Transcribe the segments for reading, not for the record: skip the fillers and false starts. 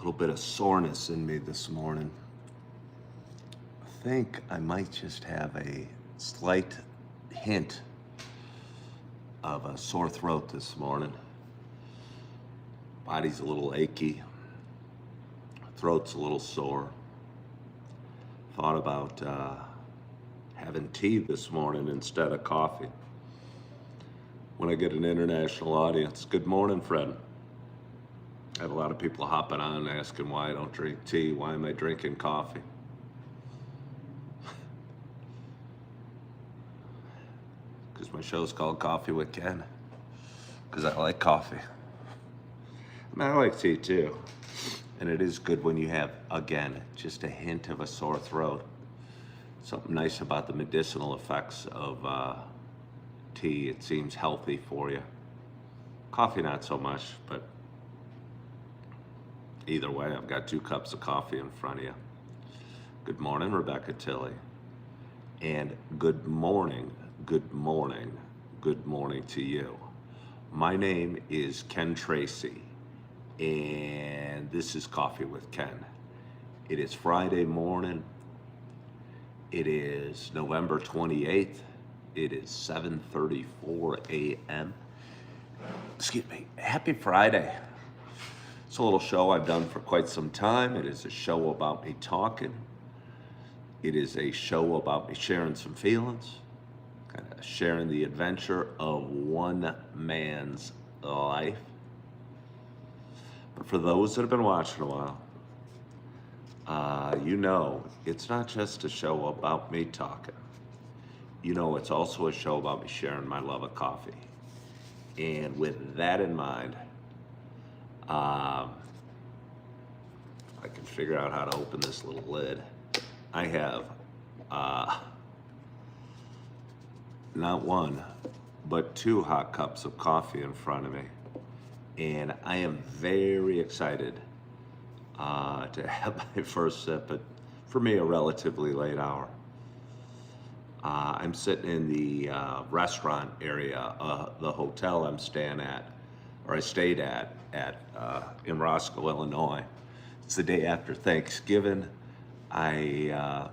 little bit of soreness in me this morning. I think I might just have a slight hint of a sore throat this morning. Body's a little achy, throat's a little sore. Thought about having tea this morning instead of coffee. When I get an international audience, good morning, Fred. I have a lot of people hopping on asking why I don't drink tea, why am I drinking coffee? Because my show's called Coffee with Ken. Because I like coffee. I mean, I like tea too. And it is good when you have, again, just a hint of a sore throat. Something nice about the medicinal effects of tea. It seems healthy for you. Coffee, not so much, but either way, I've got 2 cups of coffee in front of you. Good morning, Rebecca Tilley. And good morning to you. My name is Ken Tracy, and this is Coffee with Ken. It is Friday morning. It is November 28th. It is 7:34 a.m. Excuse me. Happy Friday. It's a little show I've done for quite some time. It is a show about me talking. It is a show about me sharing some feelings, kind of sharing the adventure of one man's life. But for those that have been watching a while, you know it's not just a show about me talking. You know it's also a show about me sharing my love of coffee. And with that in mind, I can figure out how to open this little lid. I have not 1, but 2 hot cups of coffee in front of me. And I am very excited to have my first sip at, for me, a relatively late hour. I'm sitting in the restaurant area, the hotel I'm staying at, or I stayed at in Roscoe, Illinois. It's the day after Thanksgiving. I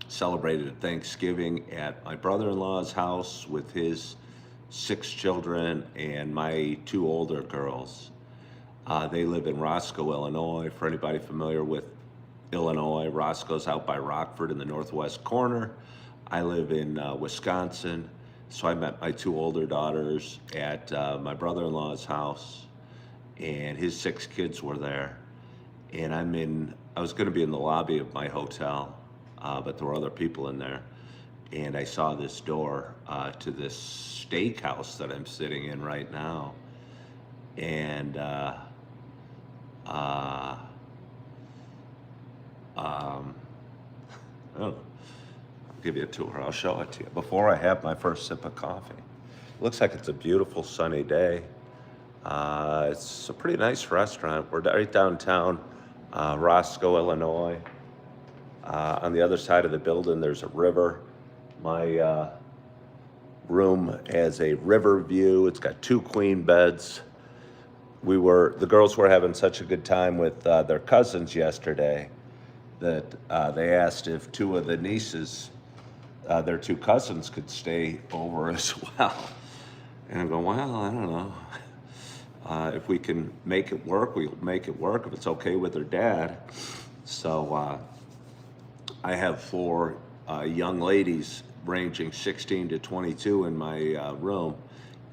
celebrated Thanksgiving at my brother-in-law's house with his 6 children and my 2 older girls. They live in Roscoe, Illinois. For anybody familiar with Illinois, Roscoe's out by Rockford in the northwest corner. I live in Wisconsin. So I met my 2 older daughters at my brother-in-law's house, and his 6 kids were there. And I was going to be in the lobby of my hotel, but there were other people in there. And I saw this door to this steakhouse that I'm sitting in right now. And oh, give you a tour. I'll show it to you before I have my first sip of coffee. Looks like it's a beautiful sunny day. It's a pretty nice restaurant. We're right downtown Roscoe, Illinois. On the other side of the building, there's a river. My room has a river view. It's got 2 queen beds. The girls were having such a good time with their cousins yesterday that they asked if 2 of the nieces, their 2 cousins, could stay over as well. And I'm going, well, I don't know. If we can make it work, we'll make it work, if it's okay with their dad. So I have 4 young ladies ranging 16 to 22 in my room,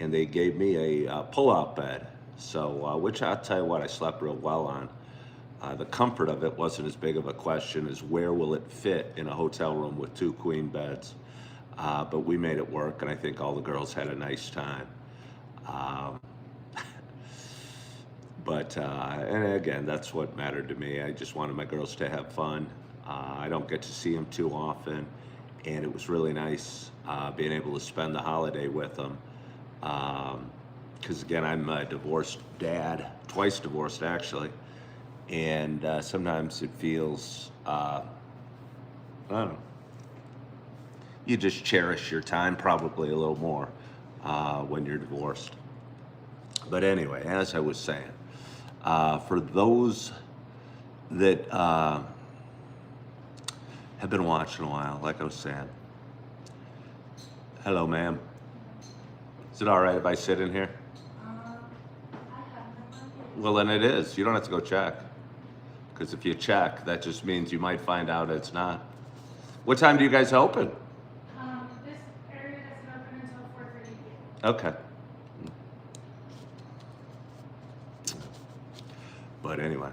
and they gave me a pull-out bed. So, which I'll tell you what, I slept real well on. The comfort of it wasn't as big of a question as where will it fit in a hotel room with 2 queen beds. But we made it work, and I think all the girls had a nice time. And again, that's what mattered to me. I just wanted my girls to have fun. I don't get to see them too often, and it was really nice being able to spend the holiday with them. Because again, I'm a divorced dad, twice divorced actually, and sometimes it feels, I don't know, you just cherish your time probably a little more when you're divorced. But anyway, as I was saying, For those that have been watching a while, like I was saying, hello, ma'am. Is it all right if I sit in here? Well, then it is. You don't have to go check. Because if you check, that just means you might find out it's not. What time do you guys open? This area doesn't open until 4:30 p.m. Okay. But anyway,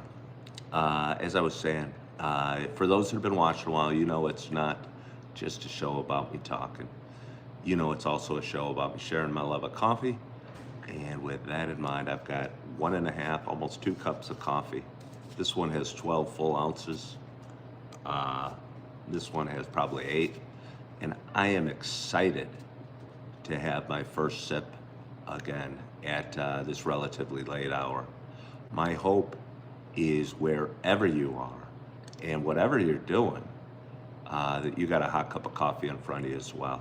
as I was saying, for those that have been watching a while, you know it's not just a show about me talking. You know it's also a show about me sharing my love of coffee. And with that in mind, I've got 1.5, almost 2 cups of coffee. This one has 12 full ounces. This one has probably 8. And I am excited to have my first sip again at this relatively late hour. My hope is wherever you are and whatever you're doing, that you got a hot cup of coffee in front of you as well.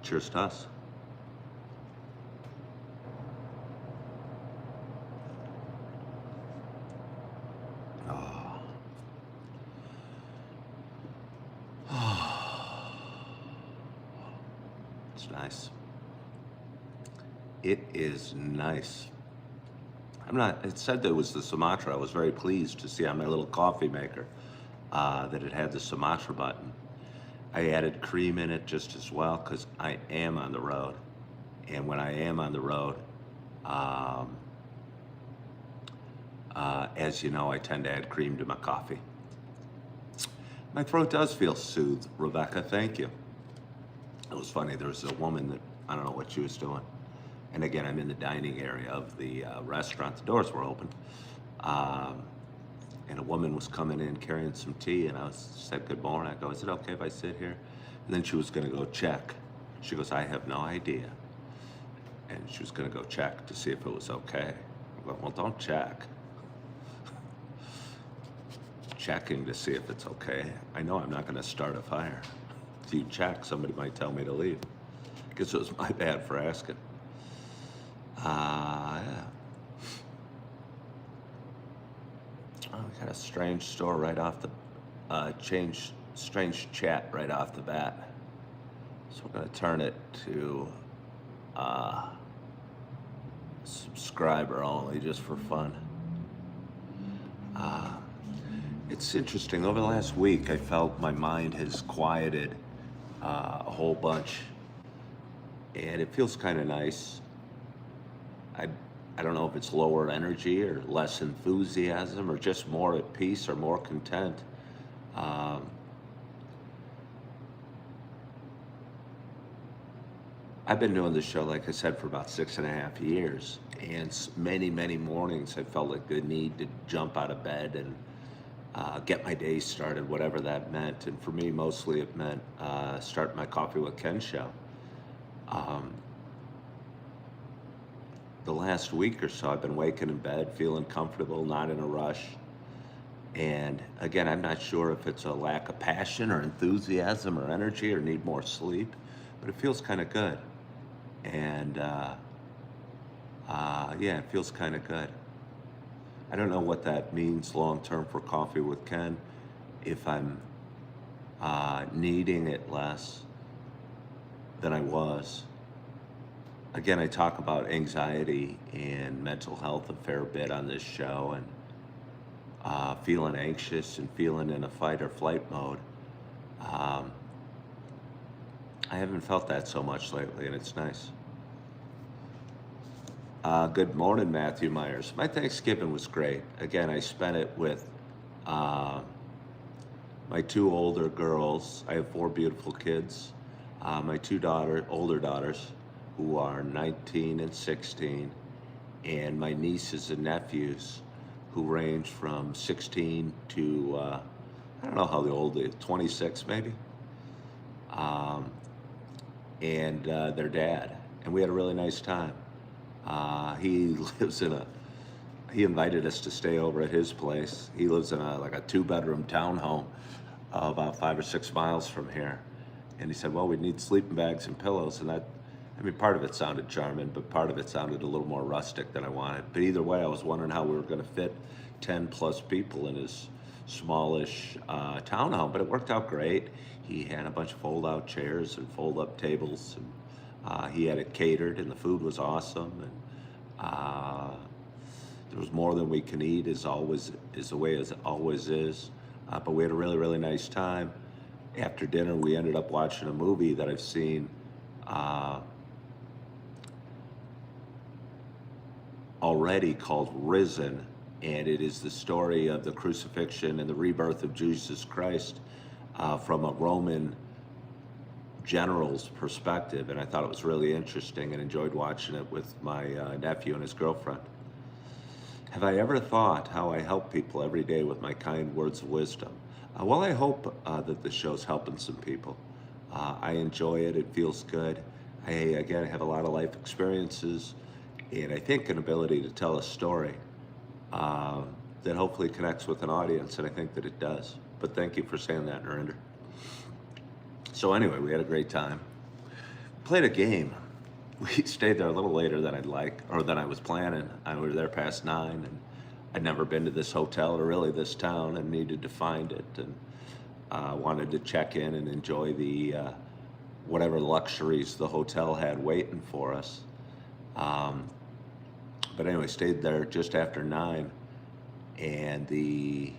Cheers to us. It's nice. It is nice. It said that it was the Sumatra. I was very pleased to see on my little coffee maker that it had the Sumatra button. I added cream in it just as well because I am on the road. And when I am on the road, as you know, I tend to add cream to my coffee. My throat does feel soothed, Rebecca, thank you. It was funny, there was a woman that, I don't know what she was doing. And again, I'm in the dining area of the restaurant. The doors were open. And a woman was coming in carrying some tea, and I said, good morning. I go, is it okay if I sit here? And then she was gonna go check. She goes, I have no idea. And she was gonna go check to see if it was okay. I go, well, don't check. Checking to see if it's okay. I know I'm not gonna start a fire. If you check, somebody might tell me to leave. Guess it was my bad for asking. Yeah. Oh, we got a strange store right off the, strange chat right off the bat. So we're gonna turn it to subscriber only, just for fun. It's interesting, over the last week, I felt my mind has quieted a whole bunch, and it feels kind of nice. I don't know if it's lower energy or less enthusiasm or just more at peace or more content. I've been doing this show, like I said, for about 6.5 years, and many, many mornings I felt like the need to jump out of bed and get my day started, whatever that meant. And for me, mostly it meant starting my Coffee with Ken show. The last week or so, I've been waking in bed, feeling comfortable, not in a rush. And again, I'm not sure if it's a lack of passion or enthusiasm or energy or need more sleep, but it feels kind of good. And yeah, it feels kind of good. I don't know what that means long term for Coffee with Ken, if I'm needing it less than I was. Again, I talk about anxiety and mental health a fair bit on this show, and feeling anxious and feeling in a fight or flight mode. I haven't felt that so much lately, and it's nice. Good morning, Matthew Myers. My Thanksgiving was great. Again, I spent it with my 2 older girls. I have 4 beautiful kids. My 2 older daughters, who are 19 and 16, and my nieces and nephews, who range from 16 to, I don't know how old they are, 26 maybe, and their dad. And we had a really nice time. He invited us to stay over at his place. He lives in a 2-bedroom townhome about 5 or 6 miles from here. And he said, well, we need sleeping bags and pillows. And I mean, part of it sounded German, but part of it sounded a little more rustic than I wanted. But either way, I was wondering how we were going to fit 10 plus people in his smallish townhome, but it worked out great. He had a bunch of fold out chairs and fold up tables, and he had it catered, and the food was awesome. And there was more than we can eat, as always, is the way as it always is. But we had a really, really nice time. After dinner, we ended up watching a movie that I've seen already called Risen, and it is the story of the crucifixion and the rebirth of Jesus Christ from a Roman general's perspective. And I thought it was really interesting and enjoyed watching it with my nephew and his girlfriend. Have I ever thought how I help people every day with my kind words of wisdom? Well, I hope that the show's helping some people. I enjoy it. It feels good. I, again, have a lot of life experiences, and I think an ability to tell a story that hopefully connects with an audience, and I think that it does. But thank you for saying that, Narinder. So anyway, we had a great time. Played a game. We stayed there a little later than I'd like, or than I was planning. We were there past 9, and I'd never been to this hotel or really this town, and needed to find it, and wanted to check in and enjoy the whatever luxuries the hotel had waiting for us. But anyway, stayed there just after 9, and we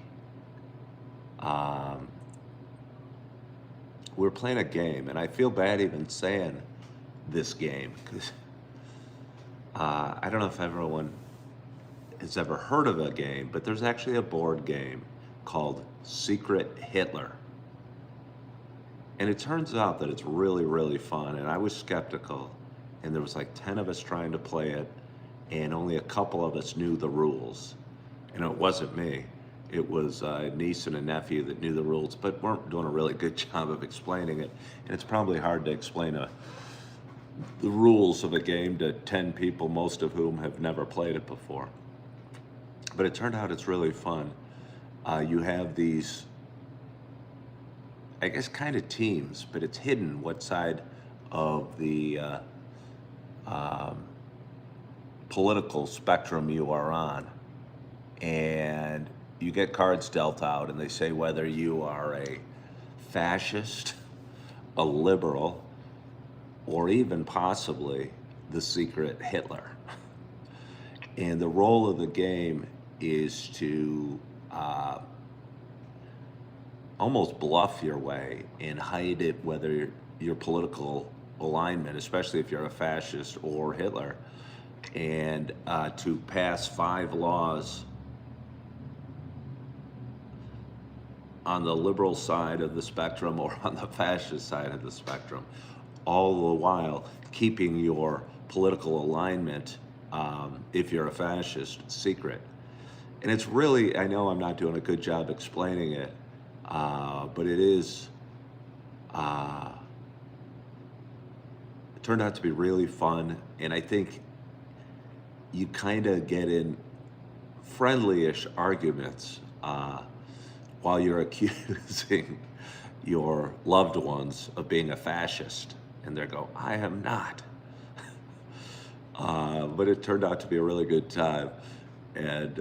were playing a game, and I feel bad even saying this game, because I don't know if everyone has ever heard of a game, but there's actually a board game called Secret Hitler. And it turns out that it's really, really fun, and I was skeptical, and there was like 10 of us trying to play it, and only a couple of us knew the rules. And it wasn't me. It was a niece and a nephew that knew the rules, but weren't doing a really good job of explaining it. And it's probably hard to explain the rules of a game to 10 people, most of whom have never played it before. But it turned out it's really fun. You have these, I guess, kind of teams, but it's hidden what side of the political spectrum you are on. And you get cards dealt out, and they say whether you are a fascist, a liberal, or even possibly the secret Hitler. And the role of the game is to almost bluff your way and hide it, whether your political alignment, especially if you're a fascist or Hitler, and to pass 5 laws on the liberal side of the spectrum or on the fascist side of the spectrum, all the while keeping your political alignment, if you're a fascist, secret. And it's really, I know I'm not doing a good job explaining it, but it is, it turned out to be really fun, and I think you kind of get in friendly-ish arguments while you're accusing your loved ones of being a fascist, and they go, I am not. But it turned out to be a really good time, and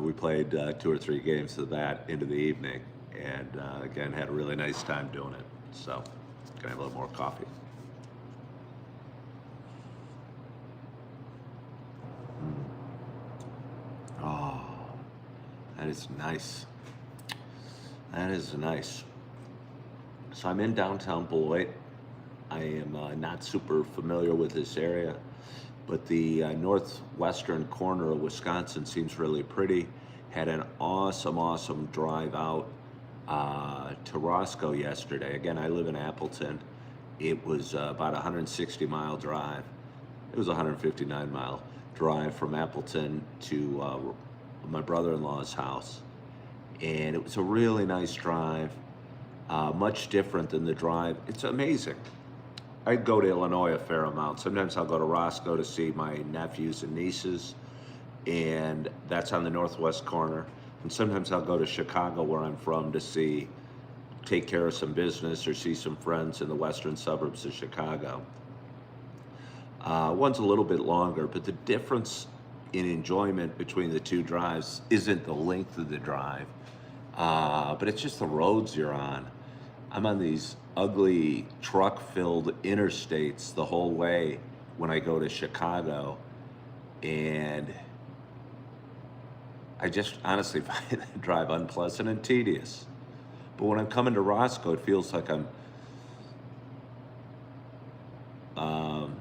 we played 2 or 3 games of that into the evening, and again, had a really nice time doing it. So, gonna have a little more coffee. Oh, that is nice. That is nice. So I'm in downtown Beloit. I am not super familiar with this area, but the northwestern corner of Wisconsin seems really pretty. Had an awesome, awesome drive out to Roscoe yesterday. Again, I live in Appleton. It was about a 160-mile drive. It was a 159-mile drive from Appleton to my brother-in-law's house. And it was a really nice drive, much different than the drive. It's amazing. I go to Illinois a fair amount. Sometimes I'll go to Roscoe to see my nephews and nieces, and that's on the northwest corner. And sometimes I'll go to Chicago, where I'm from, to take care of some business or see some friends in the western suburbs of Chicago. One's a little bit longer, but the difference in enjoyment between the two drives isn't the length of the drive, but it's just the roads you're on. I'm on these ugly truck-filled interstates the whole way when I go to Chicago, and I just honestly find the drive unpleasant and tedious. But when I'm coming to Roscoe, it feels like I'm um,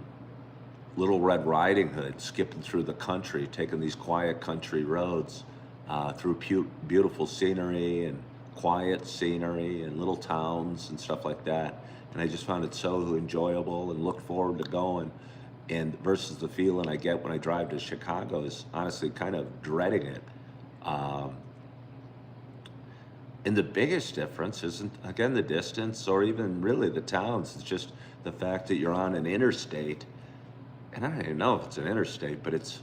Little Red Riding Hood, skipping through the country, taking these quiet country roads through beautiful scenery and quiet scenery and little towns and stuff like that. And I just found it so enjoyable and look forward to going. And versus the feeling I get when I drive to Chicago is honestly kind of dreading it. Um, and the biggest difference isn't, again, the distance or even really the towns. It's just the fact that you're on an interstate. And I don't even know if it's an interstate, but it's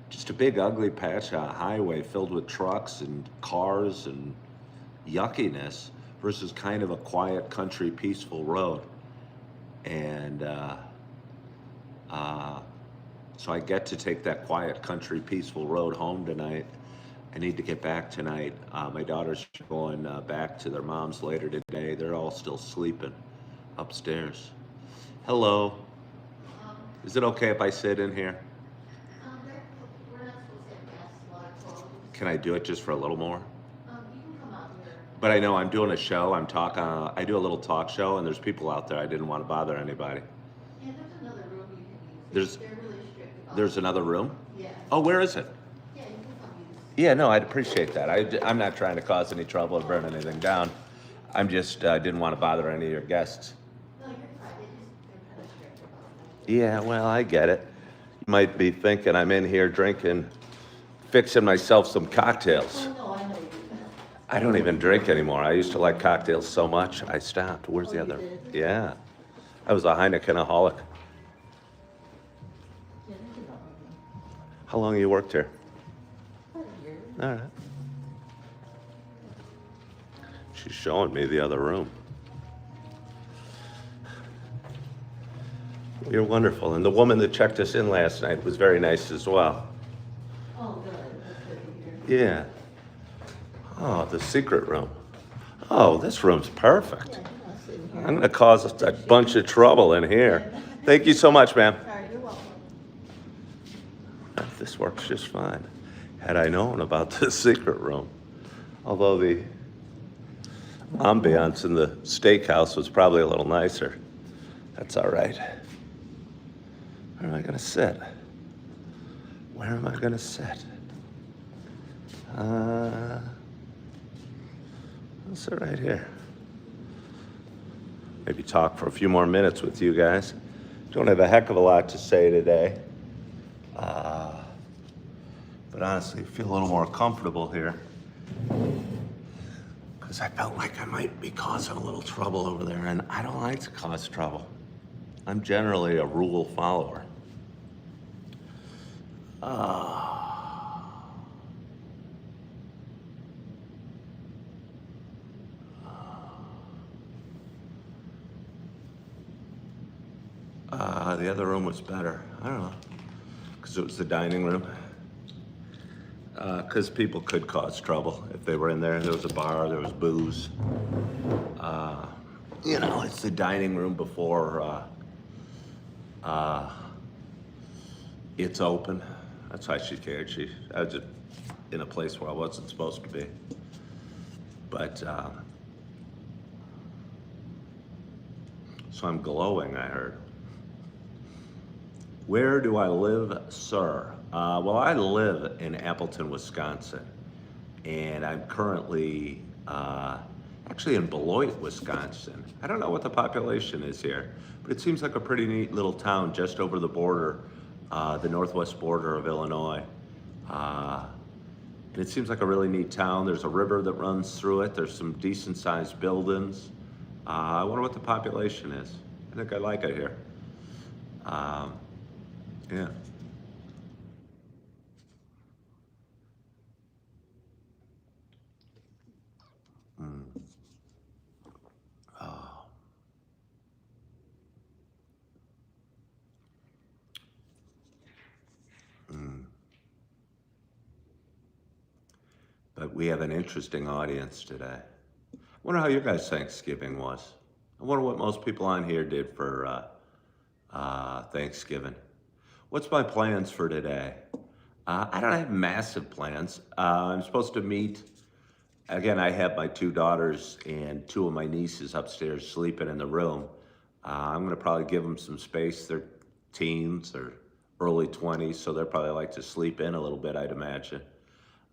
just a big ugly patch of highway filled with trucks and cars and yuckiness versus kind of a quiet country peaceful road. And so I get to take that quiet country peaceful road home tonight. I need to get back tonight. My daughters are going back to their moms later today. They're all still sleeping upstairs. Hello. Is it okay if I sit in here? We're not supposed to have guests while they're closed. Can I do it just for a little more? You can come out here. But I know I'm doing a show. I'm talking. I do a little talk show, and there's people out there. I didn't want to bother anybody. Yeah, there's another room you can There's- use. They're really strict about There's it. another room. Yeah. Oh, where is it? Yeah, you can come use. Yeah, no, I'd appreciate that. I'm not trying to cause any trouble or burn anything down. I'm just didn't want to bother any of your guests. No, you're fine. They're kind of strict about it. Yeah, well, I get it. You might be thinking I'm in here drinking, fixing myself some cocktails. Oh, no, I know you. I don't even drink anymore. I used to like cocktails so much, I stopped. Where's the Oh, you other? did? Yeah. I was a Heineken-aholic. Yeah, there's another room. How long you worked here? About a year. All right. She's showing me the other room. You're wonderful. And the woman that checked us in last night was very nice as well. Oh, good. That's good to hear. Yeah. Oh, the secret room. Oh, this room's perfect. Yeah, you want to sit in here. I'm going to cause a bunch of trouble in here. Thank you so much, ma'am. All right, you're welcome. This works just fine. Had I known about the secret room. Although the ambiance in the steakhouse was probably a little nicer. That's all right. Where am I going to sit? Where am I going to sit? I'll sit right here. Maybe talk for a few more minutes with you guys. Don't have a heck of a lot to say today. But honestly, I feel a little more comfortable here. Because I felt like I might be causing a little trouble over there, and I don't like to cause trouble. I'm generally a rule follower. The other room was better. I don't know. Because it was the dining room. Because people could cause trouble if they were in there. There was a bar, there was booze. You know, it's the dining room before it's open. That's why she cared. I was just in a place where I wasn't supposed to be. But, so I'm glowing, I heard. Where do I live, sir? Well, I live in Appleton, Wisconsin, and I'm currently actually in Beloit, Wisconsin. I don't know what the population is here, but it seems like a pretty neat little town just over the border, the northwest border of Illinois. And it seems like a really neat town. There's a river that runs through it. There's some decent-sized buildings. I wonder what the population is. I think I like it here. Yeah. But we have an interesting audience today. I wonder how your guys' Thanksgiving was. I wonder what most people on here did for Thanksgiving. What's my plans for today? I don't have massive plans. I'm supposed to meet, again, I have my two daughters and two of my nieces upstairs sleeping in the room. I'm gonna probably give them some space. They're teens or early 20s, so they'll probably like to sleep in a little bit, I'd imagine.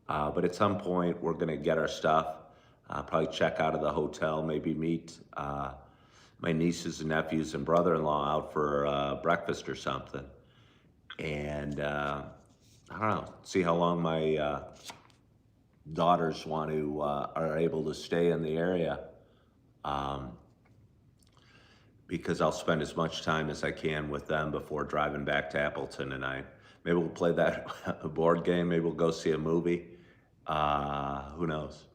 But at some point, we're gonna get our stuff, probably check out of the hotel, maybe meet my nieces and nephews and brother-in-law out for breakfast or something. And I don't know, see how long my daughters are able to stay in the area. Because I'll spend as much time as I can with them before driving back to Appleton tonight. Maybe we'll play that board game, maybe we'll go see a movie. Who knows?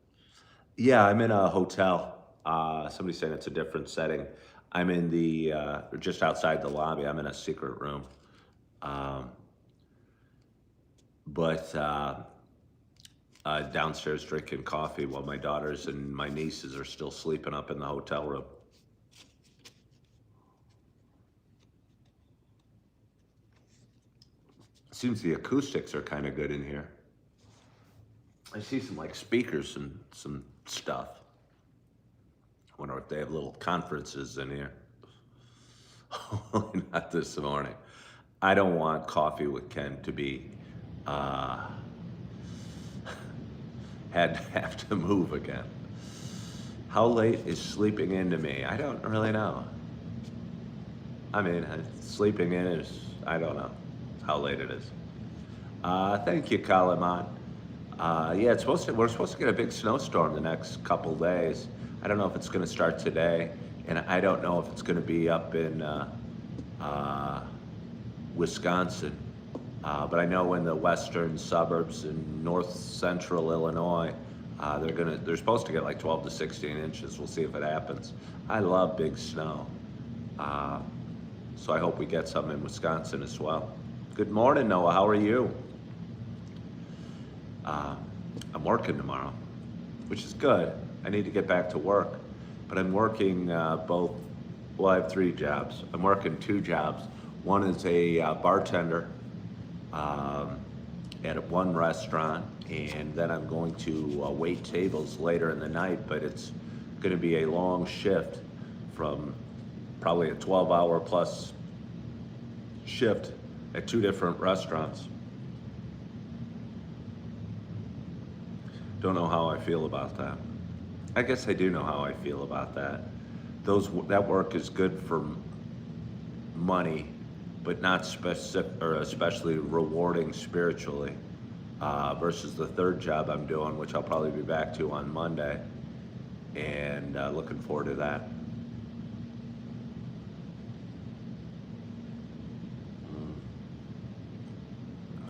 Yeah, I'm in a hotel. Somebody's saying it's a different setting. I'm in just outside the lobby. I'm in a secret room. But downstairs drinking coffee while my daughters and my nieces are still sleeping up in the hotel room. Seems the acoustics are kind of good in here. I see some like speakers and some stuff. I wonder if they have little conferences in here. Not this morning. I don't want Coffee with Ken to be had to have to move again. How late is sleeping into me? I don't really know. I mean, sleeping in is, I don't know how late it is. Thank you, Kalaman. Yeah, we're supposed to get a big snowstorm the next couple days. I don't know if it's gonna start today, and I don't know if it's gonna be up in Wisconsin. But I know in the western suburbs in north central Illinois, they're supposed to get like 12 to 16 inches. We'll see if it happens. I love big snow. So I hope we get some in Wisconsin as well. Good morning, Noah, how are you? I'm working tomorrow, which is good. I need to get back to work, but I'm working well, I have 3 jobs. I'm working 2 jobs. One is a bartender at one restaurant, and then I'm going to wait tables later in the night, but it's gonna be a long shift from probably a 12-hour plus shift at 2 different restaurants. Don't know how I feel about that. I guess I do know how I feel about that. That work is good for money, but not specific or especially rewarding spiritually. Versus the 3rd job I'm doing, which I'll probably be back to on Monday, and looking forward to that.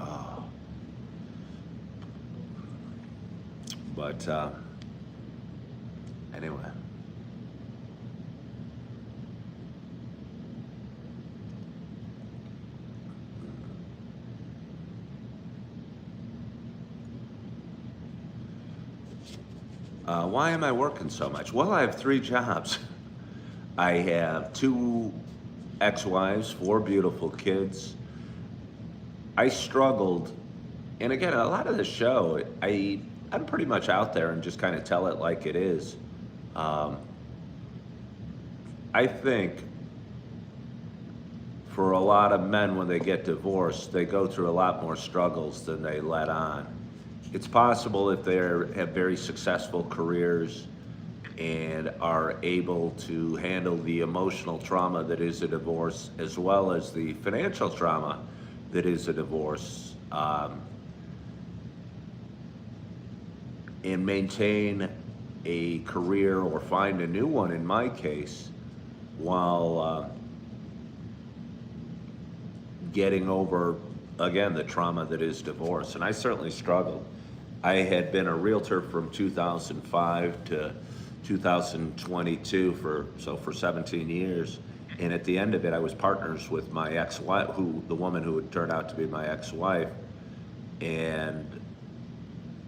Oh. But anyway. Why am I working so much? Well, I have 3 jobs. I have 2 ex-wives, 4 beautiful kids. I struggled, and again, a lot of the show, I'm pretty much out there and just kind of tell it like it is. I think for a lot of men, when they get divorced, they go through a lot more struggles than they let on. It's possible if they have very successful careers and are able to handle the emotional trauma that is a divorce, as well as the financial trauma that is a divorce, and maintain a career or find a new one, in my case, while getting over, again, the trauma that is divorce. And I certainly struggled. I had been a realtor from 2005 to 2022 for 17 years. And at the end of it, I was partners with my ex-wife, the woman who would turn out to be my ex-wife. And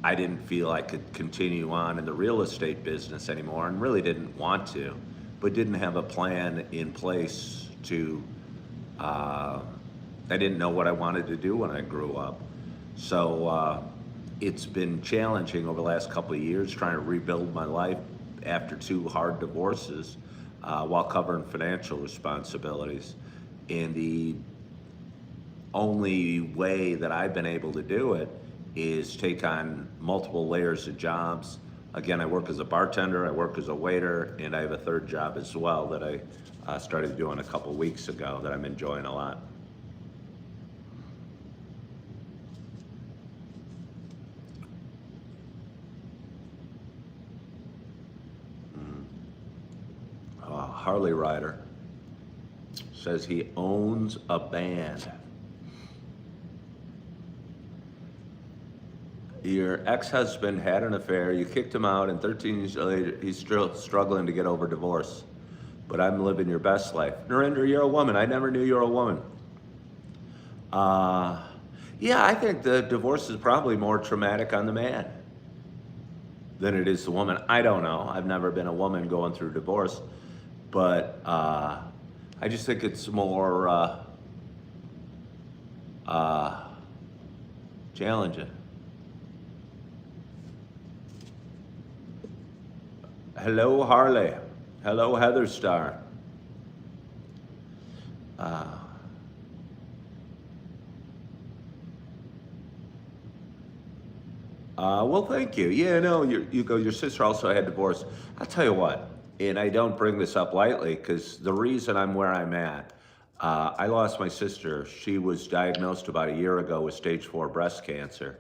I didn't feel I could continue on in the real estate business anymore and really didn't want to, but didn't have a plan in place to, I didn't know what I wanted to do when I grew up. So it's been challenging over the last couple of years trying to rebuild my life after 2 hard divorces while covering financial responsibilities. And the only way that I've been able to do it is take on multiple layers of jobs. Again, I work as a bartender, I work as a waiter, and I have a 3rd job as well that I started doing a couple weeks ago that I'm enjoying a lot. Harley Rider says he owns a band. Your ex-husband had an affair, you kicked him out, and 13 years later, he's still struggling to get over divorce. But I'm living your best life. Narendra, you're a woman. I never knew you were a woman. Yeah, I think the divorce is probably more traumatic on the man than it is the woman. I don't know. I've never been a woman going through divorce. But I just think it's more challenging. Hello, Harley. Hello, Heather Star. Well, thank you. Yeah, no, your sister also had divorce. I'll tell you what, and I don't bring this up lightly because the reason I'm where I'm at, I lost my sister. She was diagnosed about a year ago with stage 4 breast cancer.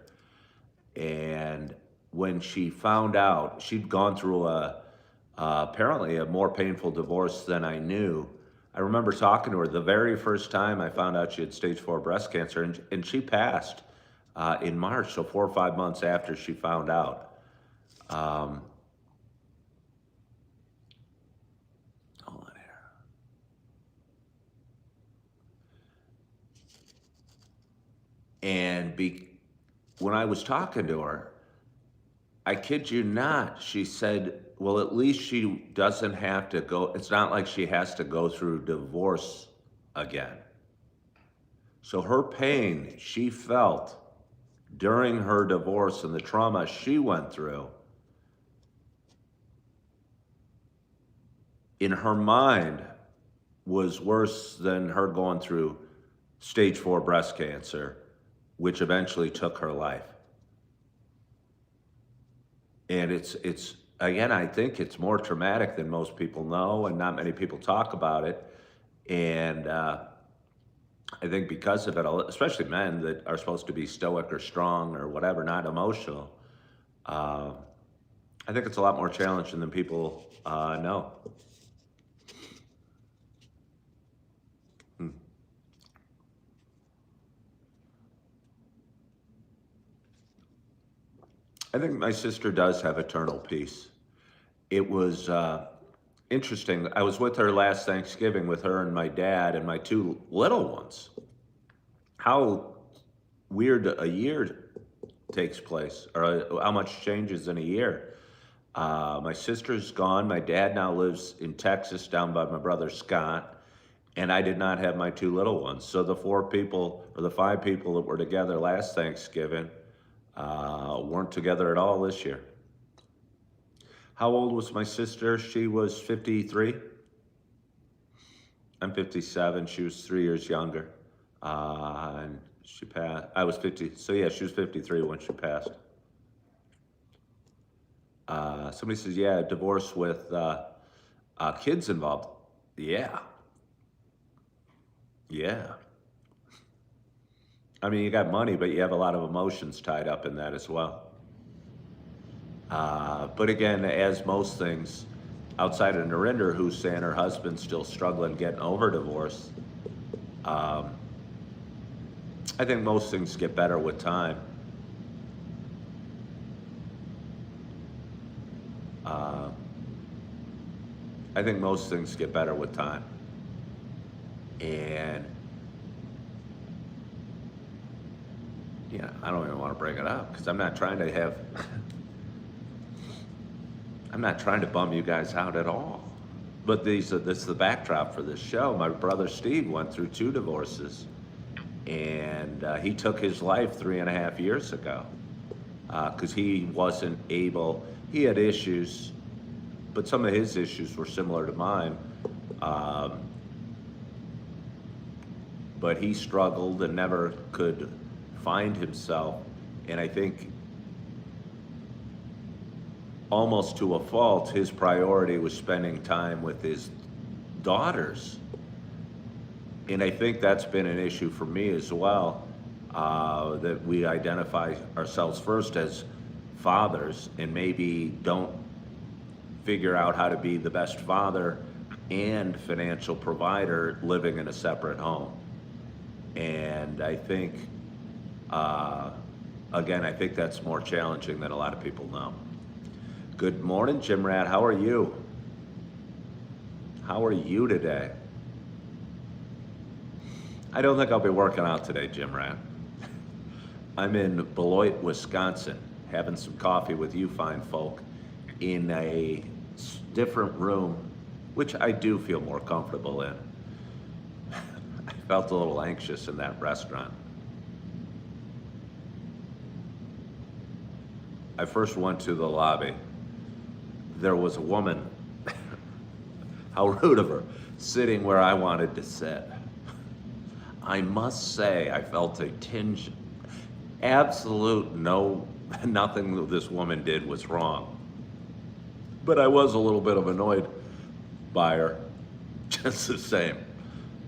And when she found out, she'd gone through apparently a more painful divorce than I knew. I remember talking to her the very first time I found out she had stage 4 breast cancer, and she passed in March, so 4 or 5 months after she found out. Hold on here. And when I was talking to her, I kid you not, she said, well, at least she doesn't have to go, it's not like she has to go through divorce again. So her pain she felt during her divorce and the trauma she went through, in her mind, was worse than her going through stage 4 breast cancer, which eventually took her life. And it's again, I think it's more traumatic than most people know, and not many people talk about it. And I think because of it, especially men that are supposed to be stoic or strong or whatever, not emotional, I think it's a lot more challenging than people know. I think my sister does have eternal peace. It was interesting. I was with her last Thanksgiving with her and my dad and my 2 little ones. How weird a year takes place, or how much changes in a year. My sister's gone. My dad now lives in Texas down by my brother Scott, and I did not have my 2 little ones. So the 4 people, or the 5 people that were together last Thanksgiving weren't together at all this year. How old was my sister? She was 53. I'm 57. She was 3 years younger. And she passed. I was 50. So yeah, she was 53 when she passed. Somebody says, yeah, divorce with kids involved. Yeah. Yeah. I mean, you got money, but you have a lot of emotions tied up in that as well. But again, as most things, outside of Narendra, who's saying her husband's still struggling getting over divorce, I think most things get better with time. I think most things get better with time. And, you know, I don't even want to bring it up because I'm not trying to have, I'm not trying to bum you guys out at all. But this is the backdrop for this show. My brother Steve went through 2 divorces, and he took his life 3.5 years ago because he wasn't able, he had issues, but some of his issues were similar to mine. But he struggled and never could find himself. And I think almost to a fault, his priority was spending time with his daughters. And I think that's been an issue for me as well, that we identify ourselves first as fathers and maybe don't figure out how to be the best father and financial provider living in a separate home. And I think, again, I think that's more challenging than a lot of people know. Good morning, Jim Rat. How are you? How are you today? I don't think I'll be working out today, Jim Rat. I'm in Beloit, Wisconsin, having some coffee with you fine folk in a different room, which I do feel more comfortable in. I felt a little anxious in that restaurant. I first went to the lobby. There was a woman, how rude of her, sitting where I wanted to sit. I must say, I felt a tinge, nothing that this woman did was wrong. But I was a little bit of annoyed by her, just the same,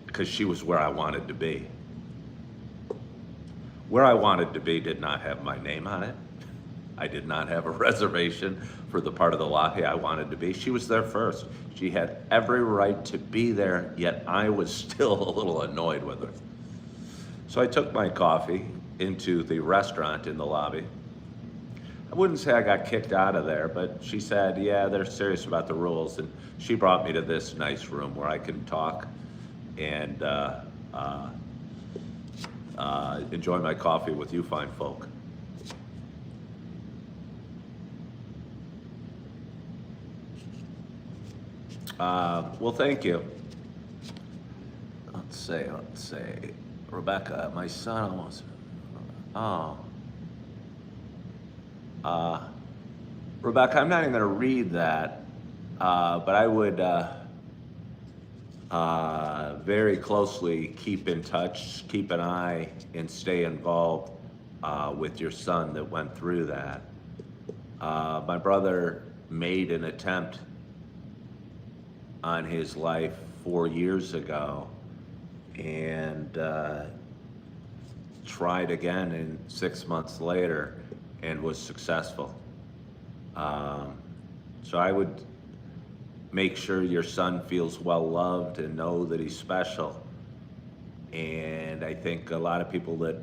because she was where I wanted to be. Where I wanted to be did not have my name on it. I did not have a reservation for the part of the lobby I wanted to be. She was there first. She had every right to be there, yet I was still a little annoyed with her. So I took my coffee into the restaurant in the lobby. I wouldn't say I got kicked out of there, but she said, yeah, they're serious about the rules. And she brought me to this nice room where I can talk and enjoy my coffee with you fine folk. Well, thank you. Let's see. Rebecca, my son almost, Rebecca, I'm not even gonna read that, but I would very closely keep in touch, keep an eye, and stay involved with your son that went through that. My brother made an attempt on his life 4 years ago and tried again in 6 months later and was successful. So I would make sure your son feels well loved and know that he's special. And I think a lot of people that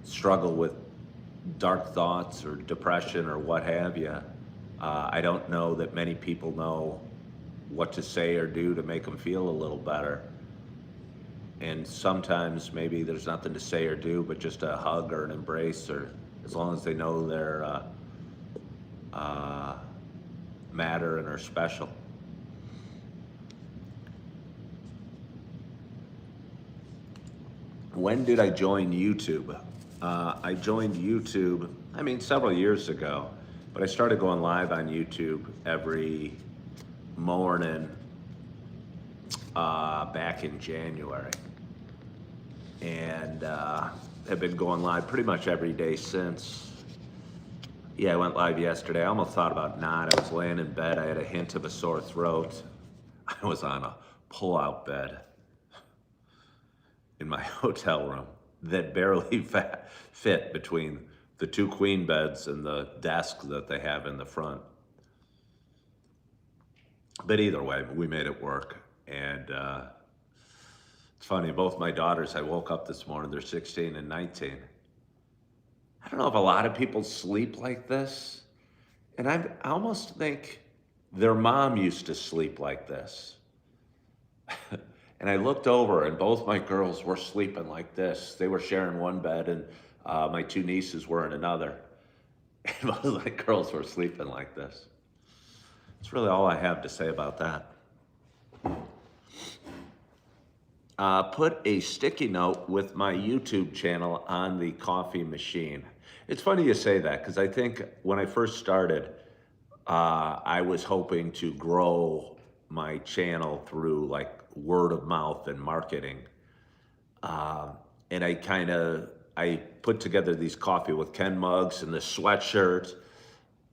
struggle with dark thoughts or depression or what have you, I don't know that many people know what to say or do to make them feel a little better. And sometimes maybe there's nothing to say or do but just a hug or an embrace, or as long as they know they're matter and are special. When did I join YouTube? I joined YouTube, several years ago, but I started going live on YouTube every morning back in January. And have been going live pretty much every day since. Yeah, I went live yesterday. I almost thought about not. I was laying in bed. I had a hint of a sore throat. I was on a pull-out bed in my hotel room that barely fit between the 2 queen beds and the desk that they have in the front. But either way, we made it work. And it's funny, both my daughters, I woke up this morning, they're 16 and 19. I don't know if a lot of people sleep like this. And I almost think their mom used to sleep like this. And I looked over and both my girls were sleeping like this. They were sharing one bed, and My two nieces were in another. And most of the girls were sleeping like this. That's really all I have to say about that. Put a sticky note with my YouTube channel on the coffee machine. It's funny you say that, because I think when I first started, I was hoping to grow my channel through like word of mouth and marketing. And I put together these Coffee with Ken mugs and the sweatshirt,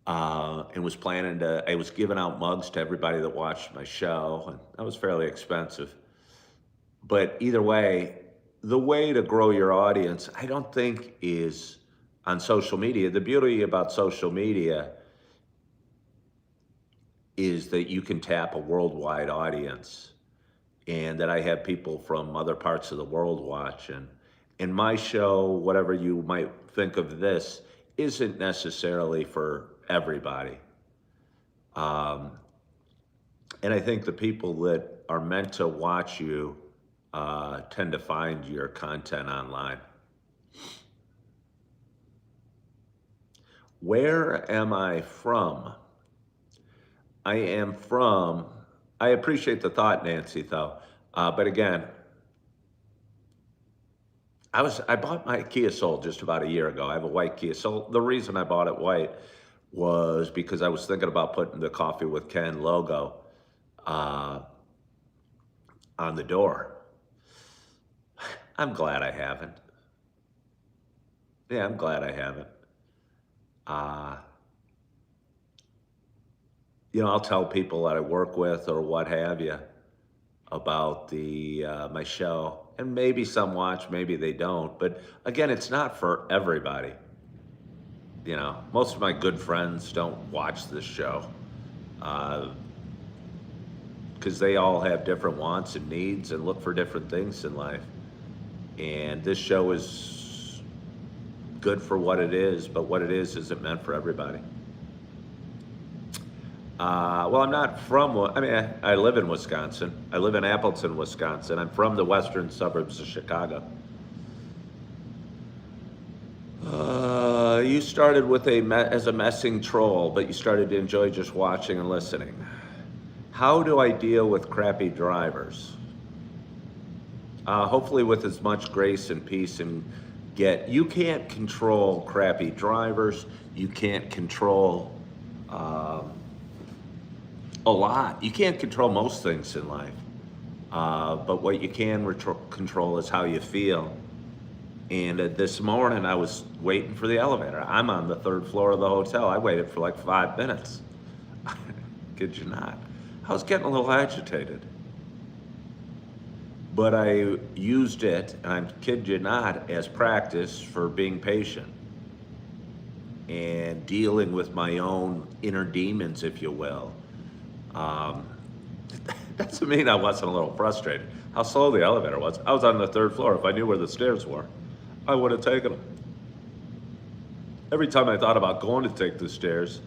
and I was giving out mugs to everybody that watched my show, and that was fairly expensive. But either way, the way to grow your audience, I don't think is on social media. The beauty about social media is that you can tap a worldwide audience, and that I have people from other parts of the world watching. And my show, whatever you might think of this, isn't necessarily for everybody. And I think the people that are meant to watch you tend to find your content online. Where am I from? I appreciate the thought, Nancy, though. But again, I bought my Kia Soul just about a year ago. I have a white Kia Soul. The reason I bought it white was because I was thinking about putting the Coffee with Ken logo on the door. I'm glad I haven't. Yeah, I'm glad I haven't. I'll tell people that I work with or what have you about my show, and maybe some watch, maybe they don't. But again, it's not for everybody. Most of my good friends don't watch this show because they all have different wants and needs and look for different things in life. And this show is good for what it is, but what it is isn't meant for everybody. Well, I'm not from, I live in Wisconsin. I live in Appleton, Wisconsin. I'm from the western suburbs of Chicago. You started as a messing troll, but you started to enjoy just watching and listening. How do I deal with crappy drivers? Hopefully with as much grace and peace you can't control crappy drivers. You can't control a lot. You can't control most things in life. But what you can control is how you feel. And this morning I was waiting for the elevator. I'm on the 3rd floor of the hotel. I waited for like 5 minutes. Kid you not. I was getting a little agitated. But I used it, and I kid you not, as practice for being patient and dealing with my own inner demons, if you will. That doesn't mean I wasn't a little frustrated. How slow the elevator was. I was on the 3rd floor. If I knew where the stairs were, I would have taken them. Every time I thought about going to take the stairs,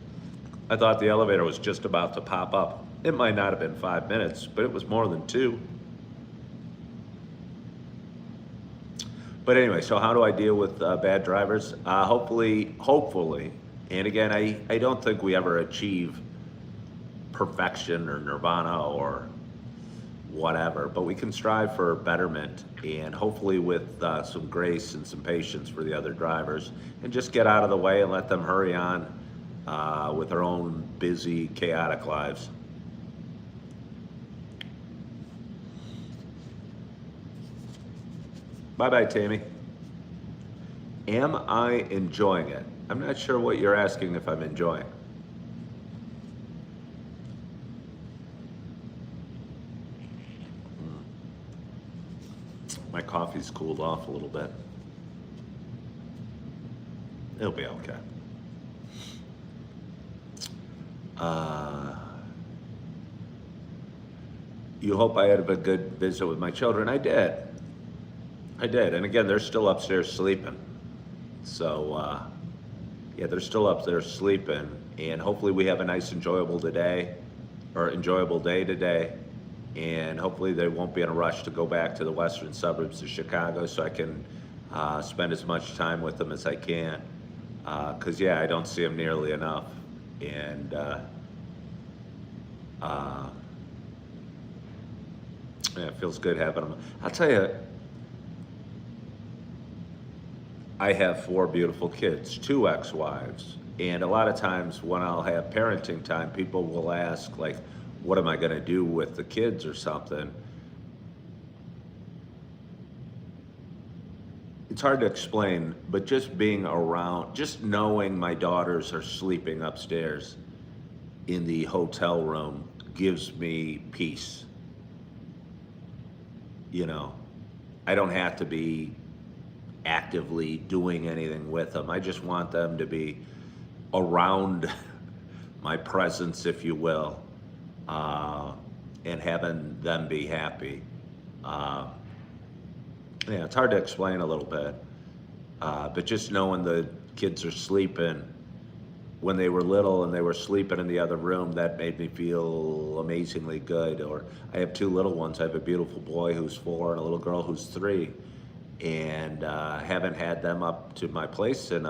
I thought the elevator was just about to pop up. It might not have been 5 minutes, but it was more than 2. But anyway, so how do I deal with bad drivers? Hopefully, and again, I don't think we ever achieve perfection or nirvana or whatever, but we can strive for betterment, and hopefully with some grace and some patience for the other drivers, and just get out of the way and let them hurry on with their own busy, chaotic lives. Bye-bye, Tammy. Am I enjoying it? I'm not sure what you're asking if I'm enjoying. My coffee's cooled off a little bit. It'll be okay. You hope I had a good visit with my children. I did. And again, they're still upstairs sleeping. So, yeah, they're still up there sleeping. And hopefully we have a nice, enjoyable day today. And hopefully they won't be in a rush to go back to the western suburbs of Chicago, so I can spend as much time with them as I can. Because, yeah, I don't see them nearly enough. And uh, yeah, it feels good having them. I'll tell you, I have 4 beautiful kids, 2 ex-wives, and a lot of times when I'll have parenting time, people will ask, like, what am I going to do with the kids or something? It's hard to explain, but just being around, just knowing my daughters are sleeping upstairs in the hotel room gives me peace. You know, I don't have to be actively doing anything with them. I just want them to be around my presence, if you will, and having them be happy. Uh, yeah, it's hard to explain a little bit, but just knowing the kids are sleeping when they were little and they were sleeping in the other room, that made me feel amazingly good. Or I have 2 little ones. I have a beautiful boy who's 4 and a little girl who's 3. And haven't had them up to my place in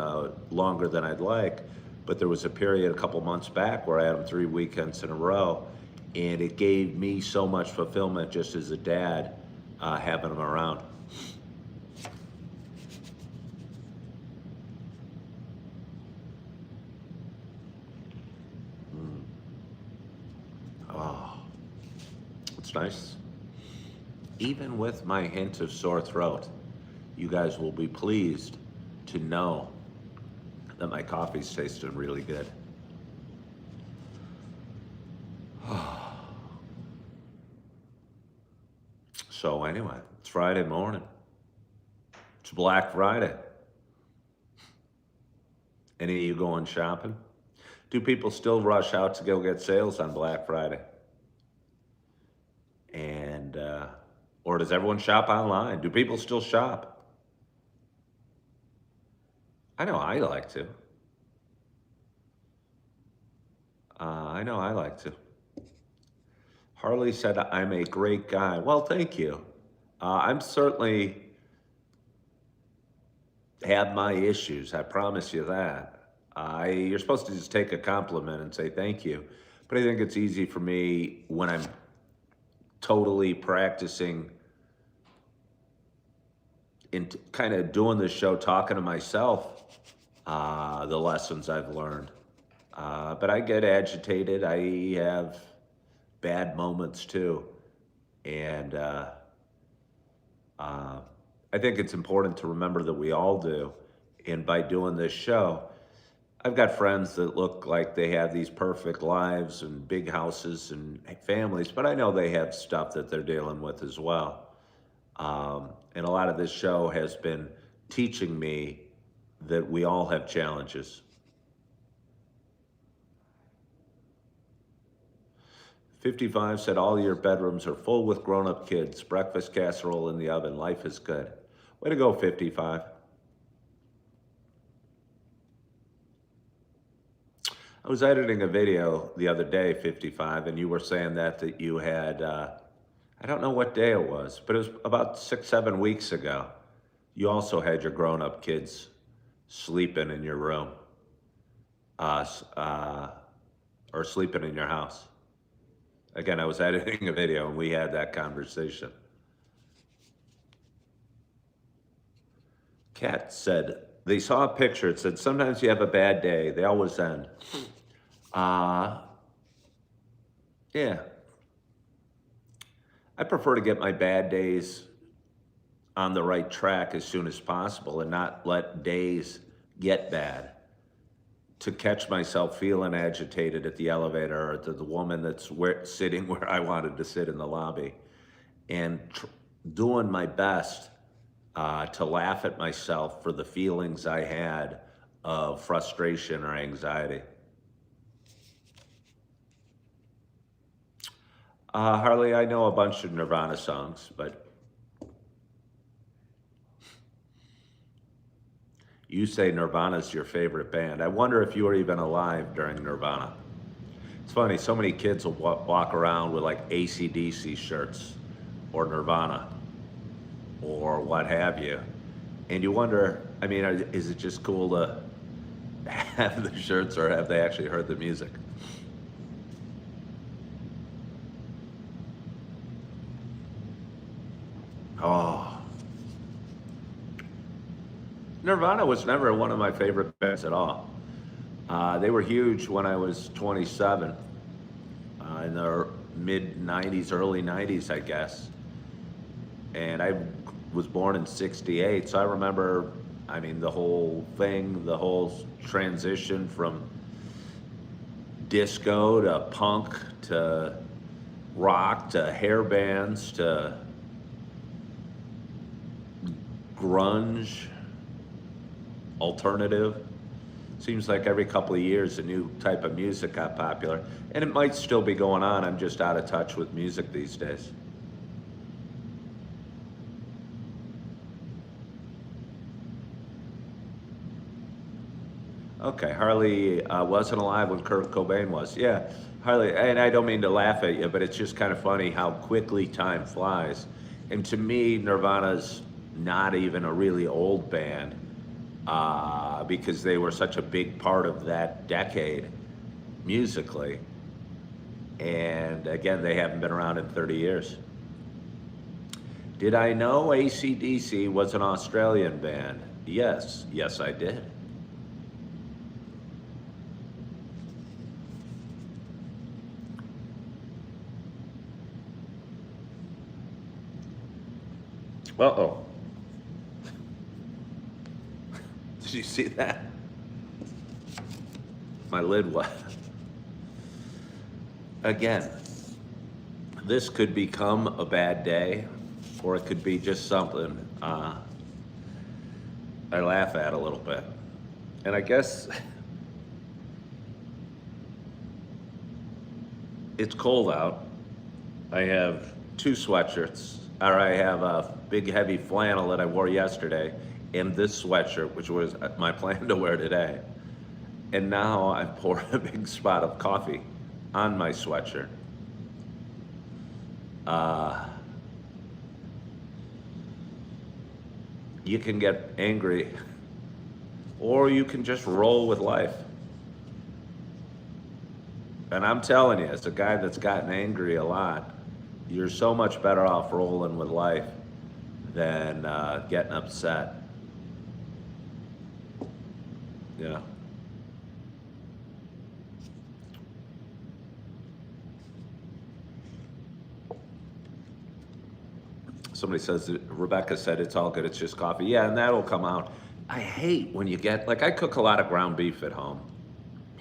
longer than I'd like. But there was a period a couple months back where I had them 3 weekends in a row. And it gave me so much fulfillment just as a dad having them around. Oh, it's nice. Even with my hint of sore throat, you guys will be pleased to know that my coffee's tasting really good. So anyway, it's Friday morning. It's Black Friday. Any of you going shopping? Do people still rush out to go get sales on Black Friday? And, or does everyone shop online? Do people still shop? I know I like to. I know I like to. Harley said, I'm a great guy. Well, thank you. I'm certainly have my issues. I promise you that. You're supposed to just take a compliment and say thank you. But I think it's easy for me when I'm totally practicing in kind of doing this show, talking to myself, the lessons I've learned. But I get agitated. I have bad moments too. And I think it's important to remember that we all do. And by doing this show, I've got friends that look like they have these perfect lives and big houses and families, but I know they have stuff that they're dealing with as well. And a lot of this show has been teaching me that we all have challenges. 55 said, all your bedrooms are full with grown-up kids. Breakfast casserole in the oven. Life is good. Way to go, 55. I was editing a video the other day, 55, and you were saying that you had, I don't know what day it was, but it was about 6, 7 weeks ago. You also had your grown-up kids sleeping in your room, or sleeping in your house. Again, I was editing a video and we had that conversation. Kat said, they saw a picture, it said, sometimes you have a bad day, they always end. Yeah. I prefer to get my bad days on the right track as soon as possible and not let days get bad. To catch myself feeling agitated at the elevator or to the woman that's sitting where I wanted to sit in the lobby, and doing my best to laugh at myself for the feelings I had of frustration or anxiety. Harley, I know a bunch of Nirvana songs, but you say Nirvana's your favorite band. I wonder if you were even alive during Nirvana. It's funny, so many kids will walk around with like AC/DC shirts or Nirvana or what have you. And you wonder, I mean, is it just cool to have the shirts, or have they actually heard the music? Oh, Nirvana was never one of my favorite bands at all. They were huge when I was 27, in the mid 90s, early 90s, I guess. And I was born in 68, so I remember, I mean, the whole thing, the whole transition from disco to punk to rock to hair bands to grunge, alternative. Seems like every couple of years a new type of music got popular. And it might still be going on. I'm just out of touch with music these days. Okay, Harley wasn't alive when Kurt Cobain was. Yeah, Harley, and I don't mean to laugh at you, but it's just kind of funny how quickly time flies. And to me, Nirvana's not even a really old band, because they were such a big part of that decade musically. And again, they haven't been around in 30 years. Did I know AC/DC was an Australian band? Yes, I did. Uh-oh. Did you see that? My lid was. Again, this could become a bad day, or it could be just something I laugh at a little bit. And I guess it's cold out. I have two sweatshirts, or I have a big heavy flannel that I wore yesterday, and this sweatshirt, which was my plan to wear today. And now I've poured a big spot of coffee on my sweatshirt. You can get angry, or you can just roll with life. And I'm telling you, as a guy that's gotten angry a lot, you're so much better off rolling with life than getting upset. Yeah. Somebody says, Rebecca said, it's all good, it's just coffee. Yeah, and that'll come out. I hate when you get, like, I cook a lot of ground beef at home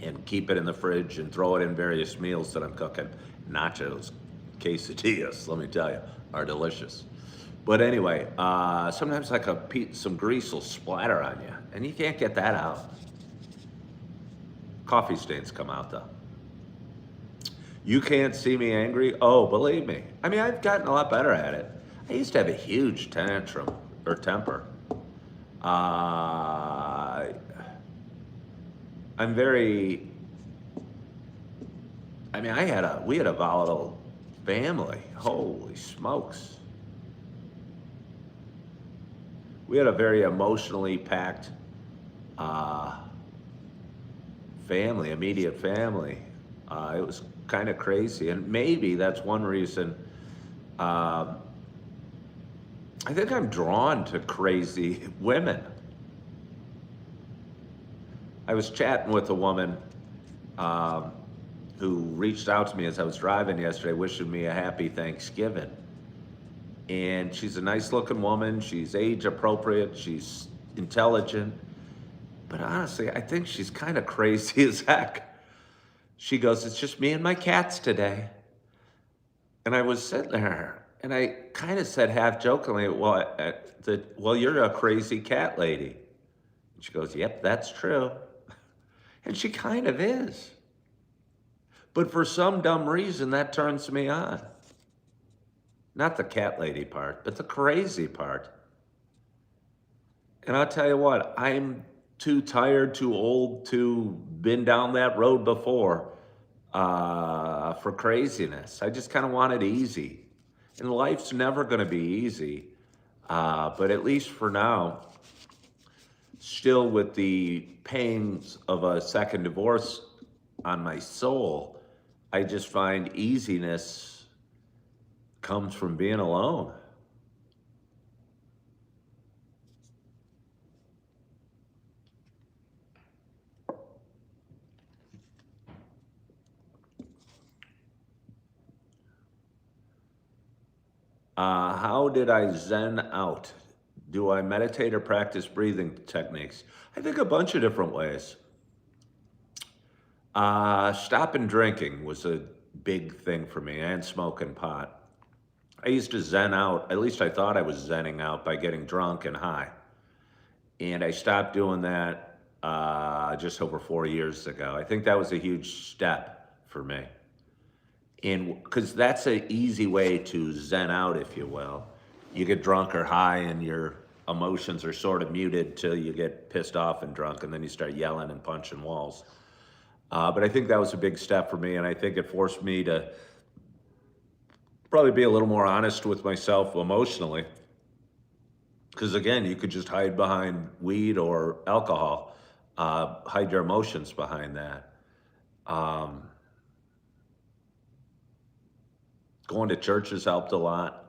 and keep it in the fridge and throw it in various meals that I'm cooking. Nachos, quesadillas, let me tell you, are delicious. But anyway, sometimes like some grease will splatter on you, and you can't get that out. Coffee stains come out though. You can't see me angry? Oh, believe me. I mean, I've gotten a lot better at it. I used to have a huge tantrum or temper. I'm very, I mean, we had a volatile family. Holy smokes. We had a very emotionally packed family, immediate family. It was kind of crazy, and maybe that's one reason. I think I'm drawn to crazy women. I was chatting with a woman who reached out to me as I was driving yesterday, wishing me a happy Thanksgiving. And she's a nice looking woman. She's age appropriate. She's intelligent. But honestly, I think she's kind of crazy as heck. She goes, it's just me and my cats today. And I was sitting there and I kind of said half jokingly, well, you're a crazy cat lady. And she goes, yep, that's true. And she kind of is. But for some dumb reason, that turns me on. Not the cat lady part, but the crazy part. And I'll tell you what, I'm too tired, too old, to been down that road before for craziness. I just kind of want it easy. And life's never going to be easy. But at least for now, still with the pains of a second divorce on my soul, I just find easiness comes from being alone. How did I zen out? Do I meditate or practice breathing techniques? I think a bunch of different ways. Stopping drinking was a big thing for me, and smoking pot. I used to zen out, at least I thought I was zenning out by getting drunk and high. And I stopped doing that just over 4 years ago. I think that was a huge step for me. And because that's an easy way to zen out, if you will. You get drunk or high and your emotions are sort of muted till you get pissed off and drunk, and then you start yelling and punching walls. But I think that was a big step for me, and I think it forced me to probably be a little more honest with myself emotionally. Because again, you could just hide behind weed or alcohol, hide your emotions behind that. Going to church has helped a lot.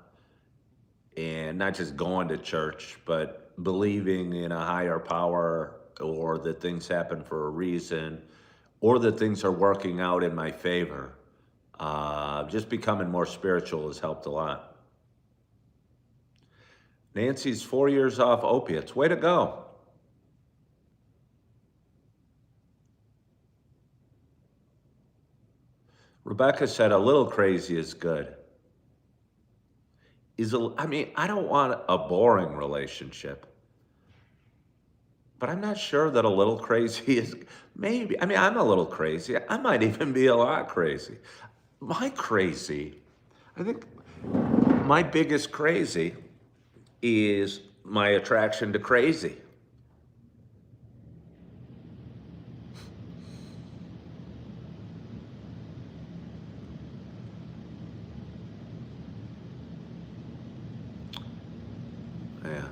And not just going to church, but believing in a higher power, or that things happen for a reason, or that things are working out in my favor. Just becoming more spiritual has helped a lot. Nancy's 4 years off opiates. Way to go. Rebecca said a little crazy is good. I don't want a boring relationship, but I'm not sure that a little crazy is, maybe. I'm a little crazy. I might even be a lot crazy. I think my biggest crazy is my attraction to crazy. Yeah.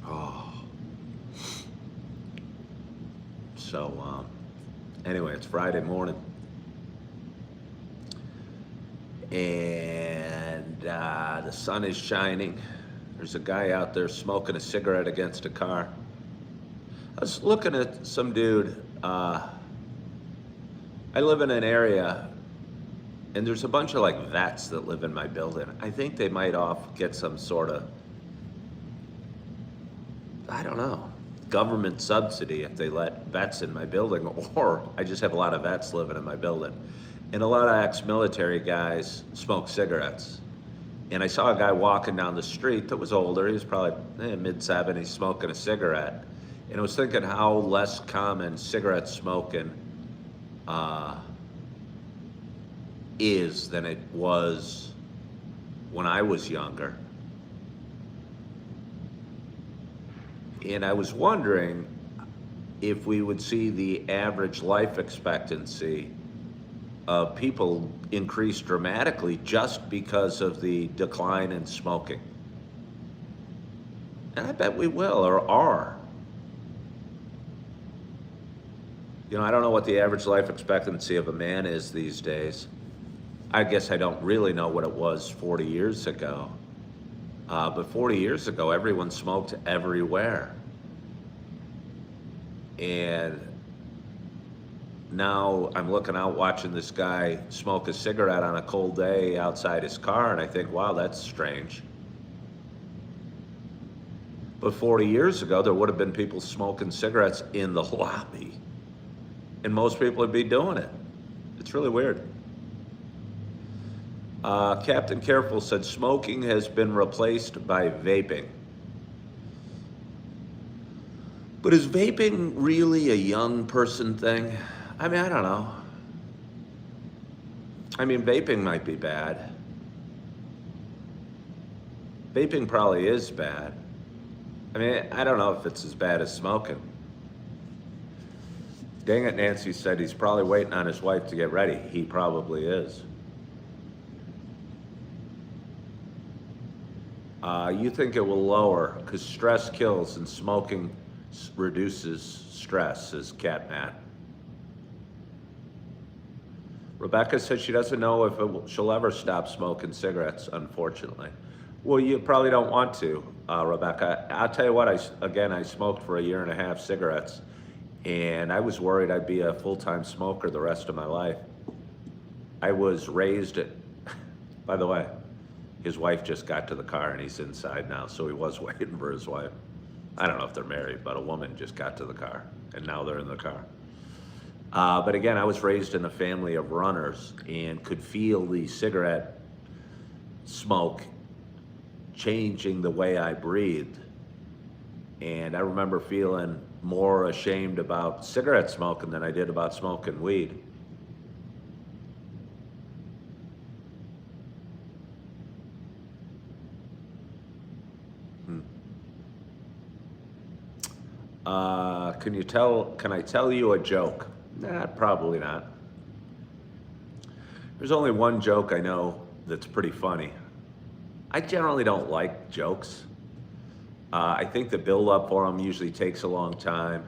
Oh. So, anyway, it's Friday morning. And the sun is shining. There's a guy out there smoking a cigarette against a car. I was looking at some dude. I live in an area, and there's a bunch of like vets that live in my building. I think they might get some sort of, I don't know, government subsidy if they let vets in my building, or I just have a lot of vets living in my building. And a lot of ex-military guys smoke cigarettes. And I saw a guy walking down the street that was older. He was probably mid-70s, smoking a cigarette. And I was thinking how less common cigarette smoking is than it was when I was younger. And I was wondering if we would see the average life expectancy of people increase dramatically just because of the decline in smoking. And I bet we will, or are. You know, I don't know what the average life expectancy of a man is these days. I guess I don't really know what it was 40 years ago. But 40 years ago, everyone smoked everywhere. And now I'm looking out watching this guy smoke a cigarette on a cold day outside his car, and I think, wow, that's strange. But 40 years ago, there would have been people smoking cigarettes in the lobby, and most people would be doing it. It's really weird. Captain Careful said smoking has been replaced by vaping. But is vaping really a young person thing? I don't know. Vaping might be bad. Vaping probably is bad. I don't know if it's as bad as smoking. Dang it, Nancy said he's probably waiting on his wife to get ready. He probably is. You think it will lower because stress kills and smoking reduces stress, says CatNat. Rebecca said she doesn't know if she'll ever stop smoking cigarettes, unfortunately. Well, you probably don't want to, Rebecca. I'll tell you what, I smoked for 1.5 years cigarettes, and I was worried I'd be a full-time smoker the rest of my life. I was raised, by the way, his wife just got to the car and he's inside now, so he was waiting for his wife. I don't know if they're married, but a woman just got to the car and now they're in the car. But again, I was raised in a family of runners and could feel the cigarette smoke changing the way I breathed. And I remember feeling more ashamed about cigarette smoking than I did about smoking weed. Can I tell you a joke? Nah, probably not. There's only one joke I know that's pretty funny. I generally don't like jokes. I think the build up for them usually takes a long time.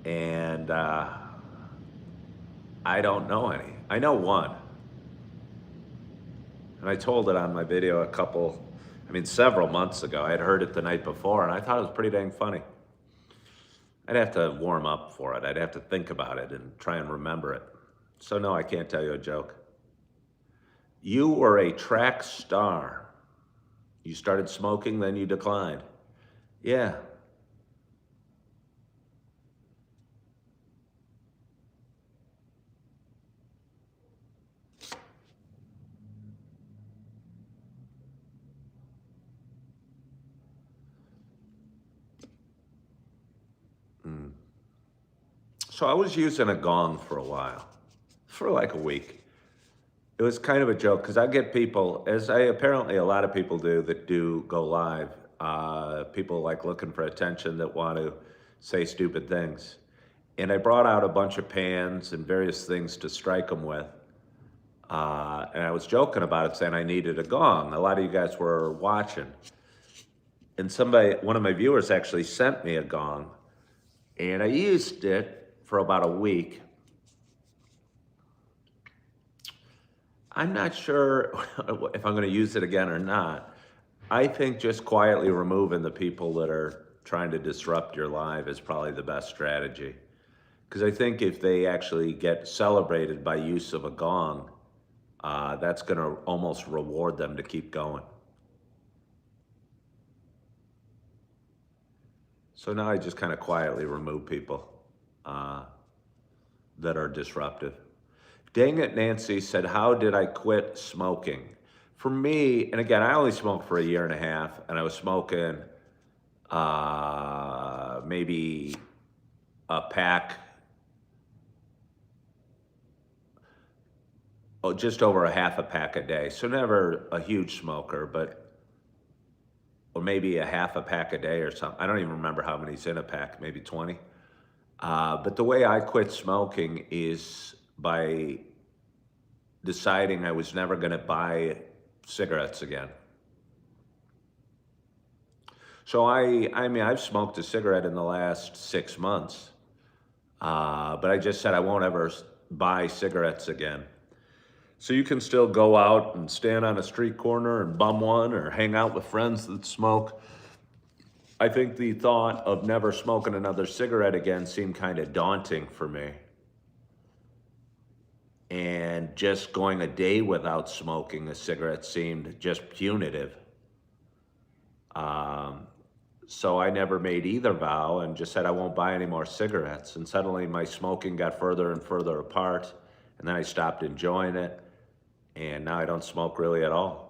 And I don't know any. I know one. And I told it on my video several months ago. I had heard it the night before, and I thought it was pretty dang funny. I'd have to warm up for it. I'd have to think about it and try and remember it. So no, I can't tell you a joke. You were a track star. You started smoking, then you declined. Yeah. So I was using a gong for a while, for like a week. It was kind of a joke because I get people, apparently a lot of people do that do go live, people like looking for attention that want to say stupid things. And I brought out a bunch of pans and various things to strike them with. And I was joking about it, saying I needed a gong. A lot of you guys were watching. And one of my viewers actually sent me a gong. And I used it for about a week. I'm not sure if I'm going to use it again or not. I think just quietly removing the people that are trying to disrupt your live is probably the best strategy. Because I think if they actually get celebrated by use of a gong, that's going to almost reward them to keep going. So now I just kind of quietly remove people that are disruptive. Dang it, Nancy said, how did I quit smoking? For me, and again, I only smoked for 1.5 years, and I was smoking maybe a pack, just over a half a pack a day. So never a huge smoker, or maybe a half a pack a day or something. I don't even remember how many's in a pack, maybe 20. But the way I quit smoking is by deciding I was never going to buy cigarettes again. So I've smoked a cigarette in the last 6 months, but I just said I won't ever buy cigarettes again. So you can still go out and stand on a street corner and bum one or hang out with friends that smoke. I think the thought of never smoking another cigarette again seemed kind of daunting for me. And just going a day without smoking a cigarette seemed just punitive. So I never made either vow and just said I won't buy any more cigarettes. And suddenly my smoking got further and further apart. And then I stopped enjoying it. And now I don't smoke really at all.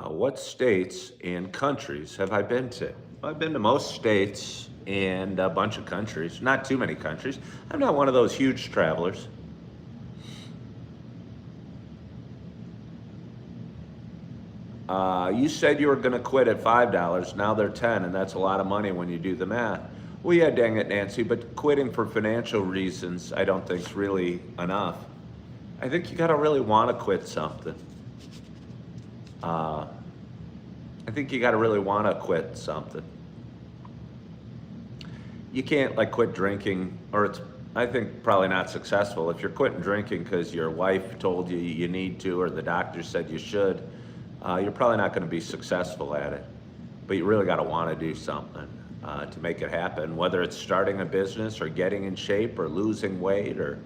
What states and countries have I been to? I've been to most states and a bunch of countries, not too many countries. I'm not one of those huge travelers. You said you were going to quit at $5. Now they're 10, and that's a lot of money when you do the math. Well, yeah, dang it, Nancy, but quitting for financial reasons, I don't think is really enough. I think you got to really want to quit something. I think you got to really want to quit something. You can't like quit drinking, or it's, I think, probably not successful. If you're quitting drinking because your wife told you you need to, or the doctor said you should, you're probably not going to be successful at it. But you really got to want to do something to make it happen, whether it's starting a business or getting in shape or losing weight or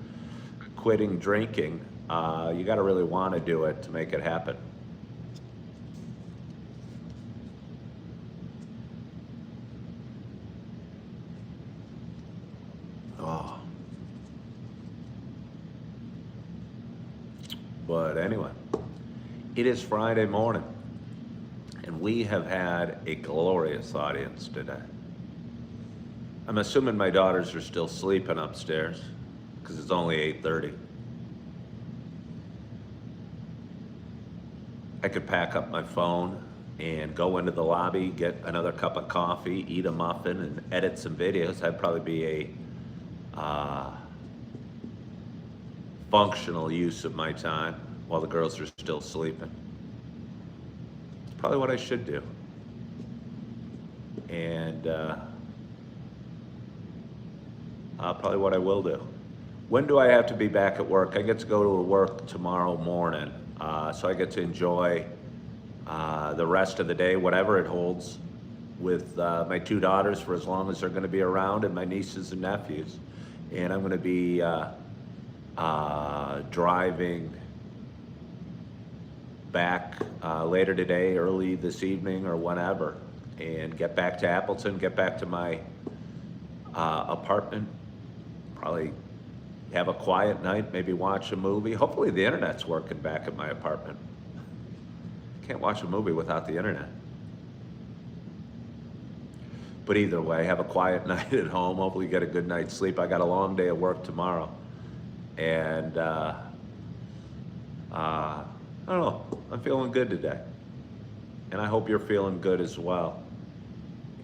quitting drinking. You got to really want to do it to make it happen. Oh. But anyway, it is Friday morning, and we have had a glorious audience today. I'm assuming my daughters are still sleeping upstairs because it's only 8:30. I could pack up my phone and go into the lobby, get another cup of coffee, eat a muffin, and edit some videos. That'd probably be a functional use of my time while the girls are still sleeping. It's probably what I should do. And probably what I will do. When do I have to be back at work? I get to go to work tomorrow morning. So I get to enjoy the rest of the day, whatever it holds, with my two daughters for as long as they're going to be around, and my nieces and nephews. And I'm going to be driving back later today, early this evening, or whenever, and get back to Appleton, get back to my apartment, probably have a quiet night, maybe watch a movie. Hopefully the internet's working back at my apartment. Can't watch a movie without the internet. But either way, have a quiet night at home. Hopefully get a good night's sleep. I got a long day of work tomorrow. And I don't know, I'm feeling good today. And I hope you're feeling good as well.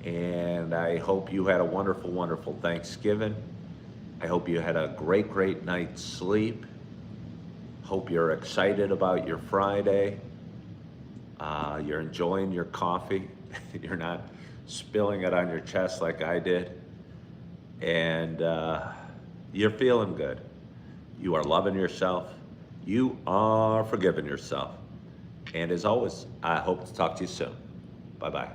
And I hope you had a wonderful, wonderful Thanksgiving. I hope you had a great, great night's sleep. Hope you're excited about your Friday. You're enjoying your coffee. You're not spilling it on your chest like I did. And you're feeling good. You are loving yourself. You are forgiving yourself. And as always, I hope to talk to you soon. Bye-bye.